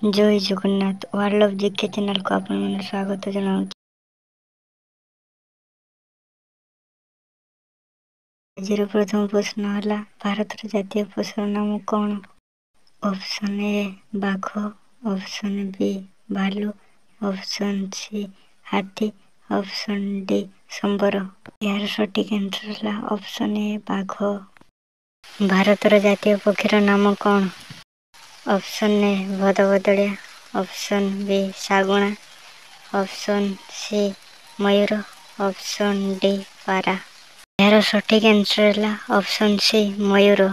Jay Jagannath. World of GK ଚ୍ୟାନେଲକୁ ଆପଣମାନଙ୍କୁ ସ୍ୱାଗତ ଜଣାଉଛି। ଆଜିର ପ୍ରଥମ ପ୍ରଶ୍ନ ହେଲା, ଭାରତର ଜାତୀୟ ପଶୁର ନାମ କ'ଣ? ଅପସନ୍ ଏ ବାଘ, ଅପସନ୍ ବି ଭାଲୁ, ଅପସନ୍ ସି ହାତୀ, ଅପସନ୍ ଡି ସମ୍ବର। ଏହାର ସଠିକ୍ ଆନ୍ସର ହେଲା ଅପସନ୍ ଏ ବାଘ। ଭାରତର ଜାତୀୟ ପକ୍ଷୀର ନାମ କ'ଣ? ଅପସନ୍ ଏ ଭଦଭଦଳିଆ, ଅପସନ୍ ବି ଶାଗୁଣା, ଅପସନ୍ ସି ମୟୂର, ଅପସନ୍ ଡି ପାରା। ଏହାର ସଠିକ୍ ଆନ୍ସର ହେଲା ଅପସନ୍ ସି ମୟୂର।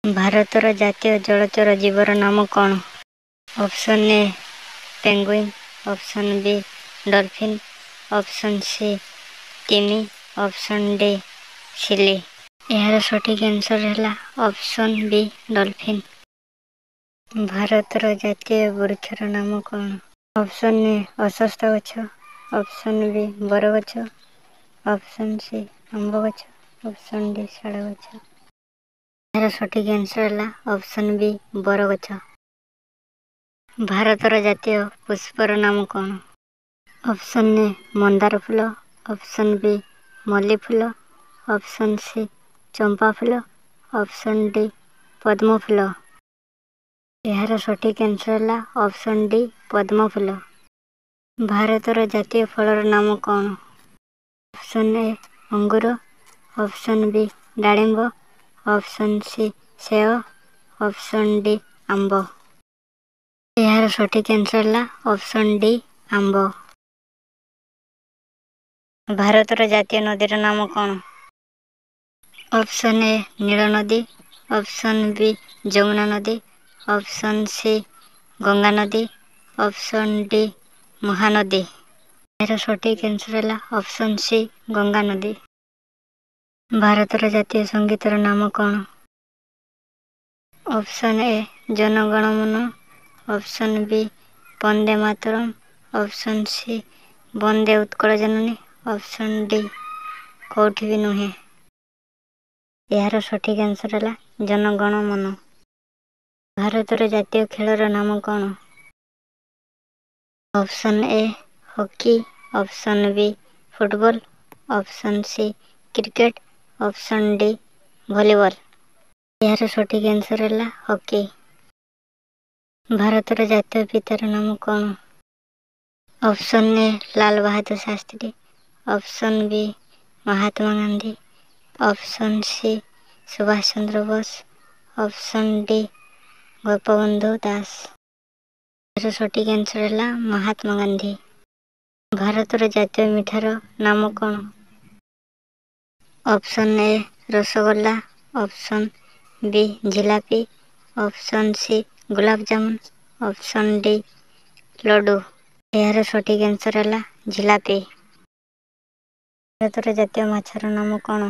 ଭାରତର ଜାତୀୟ ଜଳଚର ଜୀବର ନାମ କ'ଣ? Option A penguin, option B dolphin, option C ତିମି, ଅପସନ୍ ଡି ସିଲି। ଏହାର ସଠିକ୍ ଆନ୍ସର ହେଲା ଅପସନ୍ ବି ଡଲଫିନ୍। ଭାରତର ଜାତୀୟ ବୃକ୍ଷର ନାମ କ'ଣ? ଅପସନ୍ ଏ ଅଶ୍ୱତ୍ଥ ଗଛ, ଅପସନ୍ ବି ବରଗଛ, ଅପସନ୍ ସି ଆମ୍ବ ଗଛ, ଅପସନ୍ ଡି ଶାଳ ଗଛ। ଏହାର ସଠିକ୍ ଆନ୍ସର ହେଲା ଅପସନ୍ ବି ବରଗଛ। ଭାରତର ଜାତୀୟ ପୁଷ୍ପର ନାମ କ'ଣ? ଅପସନ୍ ଏ ମନ୍ଦାର ଫୁଲ, ଅପସନ୍ ବି ମଲ୍ଲି ଫୁଲ, ଅପସନ୍ ସି ଚମ୍ପା ଫୁଲ, ଅପସନ୍ ଡି ପଦ୍ମ ଫୁଲ। ଏହାର ସଠିକ୍ ଆନ୍ସର ହେଲା ଅପସନ୍ ଡି ପଦ୍ମ ଫୁଲ। ଭାରତର ଜାତୀୟ ଫଳର ନାମ କ'ଣ? ଅପସନ୍ ଏ ଅଙ୍ଗୁର, ଅପସନ୍ ବି ଡାଳିମ୍ବ, ଅପସନ୍ ସି ସେଓ, ଅପସନ୍ ଡି ଆମ୍ବ। ଏହାର ସଠିକ୍ ଆନ୍ସର ହେଲା ଅପସନ୍ ଡି ଆମ୍ବ। ଭାରତର ଜାତୀୟ ନଦୀର ନାମ କ'ଣ? ଅପସନ୍ ଏ ନୀଳ ନଦୀ, ଅପସନ୍ ବି ଯମୁନା ନଦୀ, ଅପସନ୍ ସି ଗଙ୍ଗା ନଦୀ, ଅପସନ୍ ଡି ମହାନଦୀ। ଏହାର ସଠିକ୍ ଆନ୍ସର ହେଲା ଅପସନ୍ ସି ଗଙ୍ଗା ନଦୀ। ଭାରତର ଜାତୀୟ ସଙ୍ଗୀତର ନାମ କ'ଣ? Option A Jana Gana Mana, option B Bande Mataram, option C Bande Utkala Janani, option D କୋଉଠି ବି ନୁହେଁ। ଏହାର ସଠିକ୍ ଆନ୍ସର ହେଲା ଜନଗଣ ମନ। ଭାରତର ଜାତୀୟ ଖେଳର ନାମ କ'ଣ? ଅପସନ୍ ଏ hockey, option B football, option C cricket, option D volleyball. ଏହାର ସଠିକ୍ ଆନ୍ସର ହେଲା ହକି। ଭାରତର ଜାତୀୟ ପିତାର ନାମ କ'ଣ? ଅପସନ୍ ଏ Lal Bahadur Shastri, option B Mahatma Gandhi, option C Subhash Chandra Bose, option D Gopabandhu Das. ଏହାର ସଠିକ୍ ଆନ୍ସର ହେଲା ମହାତ୍ମା ଗାନ୍ଧୀ। ଭାରତର ଜାତୀୟ ମିଠାର ନାମ କ'ଣ? ଅପସନ୍ ଏ rasgulla, option B jalebi, option C gulab jamun, option D laddu. ଏହାର ସଠିକ୍ ଆନ୍ସର ହେଲା ଜିଲାପି। ଭାରତର ଜାତୀୟ ମାଛର ନାମ କ'ଣ?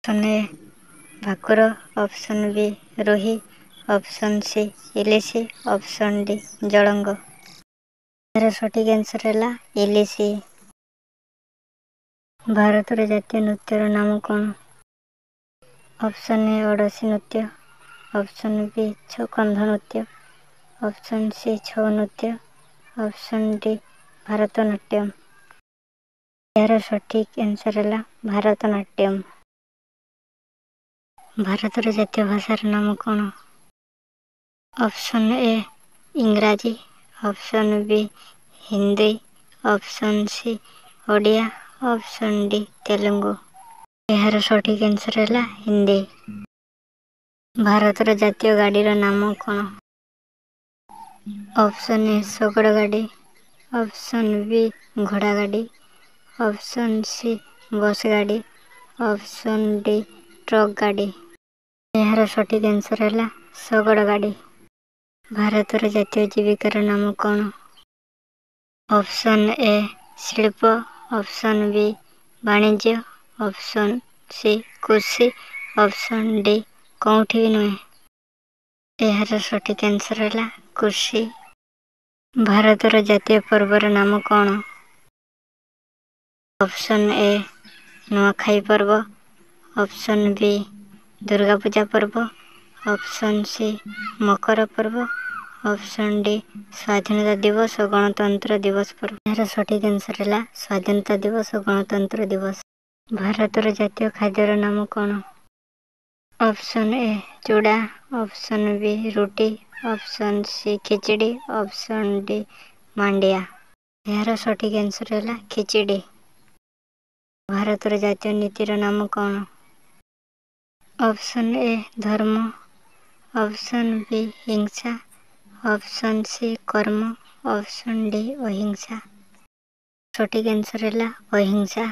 ଅପସନ୍ ଏ ଭାକୁର, ଅପସନ୍ ବି ରୋହି, ଅପସନ୍ ସି ଇଲିଶି, ଅପସନ୍ ଡି ଜଳଙ୍ଗ। ଏହାର ସଠିକ୍ ଆନ୍ସର ହେଲା ଇଲିଶି। ଭାରତର ଜାତୀୟ ନୃତ୍ୟର ନାମ କ'ଣ? ଅପସନ୍ ଏ ଓଡ଼ିଶୀ ନୃତ୍ୟ, ଅପସନ୍ ବି କନ୍ଧ ନୃତ୍ୟ, ଅପସନ୍ ସି ଛଉ ନୃତ୍ୟ, ଅପସନ୍ ଡି ଭାରତନାଟ୍ୟମ୍। ଏହାର ସଠିକ୍ ଆନ୍ସର ହେଲା ଭାରତନାଟ୍ୟମ୍। ଭାରତର ଜାତୀୟ ଭାଷାର ନାମ କ'ଣ? ଅପସନ୍ ଏ ଇଂରାଜୀ, option B Hindi, option C Odia, option D Telugu. ଏହାର ସଠିକ୍ ଆନ୍ସର ହେଲା ହିନ୍ଦୀ। ଭାରତର ଜାତୀୟ ଗାଡ଼ିର ନାମ କ'ଣ? ଅପସନ୍ ଏ ଶଗଡ଼ ଗାଡ଼ି, ଅପସନ୍ ବି ଘୋଡ଼ା ଗାଡ଼ି, ଅପସନ୍ ସି ବସ୍ ଗାଡ଼ି, ଅପସନ୍ ଡି ଟ୍ରକ୍ ଗାଡ଼ି। ଏହାର ସଠିକ୍ ଆନ୍ସର ହେଲା ଶଗଡ଼ ଗାଡ଼ି। ଭାରତର ଜାତୀୟ ଜୀବିକାର ନାମ କ'ଣ? ଅପସନ୍ ଏ ଶିଳ୍ପ, ଅପସନ୍ ବି ବାଣିଜ୍ୟ, ଅପସନ୍ ସି କୃଷି, ଅପସନ୍ ଡି କୋଉଠି ବି ନୁହେଁ। ଏହାର ସଠିକ୍ ଆନ୍ସର ହେଲା କୃଷି। ଭାରତର ଜାତୀୟ ପର୍ବର ନାମ କ'ଣ? ଅପସନ୍ ଏ ନୂଆଖାଇ ପର୍ବ, ଅପସନ୍ ବି ଦୁର୍ଗା ପୂଜା ପର୍ବ, ऑप्शन सी मकर पर्व, ऑप्शन डी स्वाधीनता दिवस और गणतंत्र दिवस पर्व। यार सठिक आंसर है स्वाधीनता दिवस और गणतंत्र दिवस। भारतर जातीय खाद्यर नाम कौन? ऑप्शन ए चूड़ा, ऑप्शन बी रुटी, ऑप्शन सी खिचड़ी, ऑप्शन डी मांडिया। यार सठिक आंसर है खिचड़ी। भारतर जातीय नीतिर नाम कौन? ऑप्शन ए धर्म, ऑप्शन बी हिंसा, ऑप्शन सी कर्म, ऑप्शन डी अहिंसा। सठिक आंसर है अहिंसा।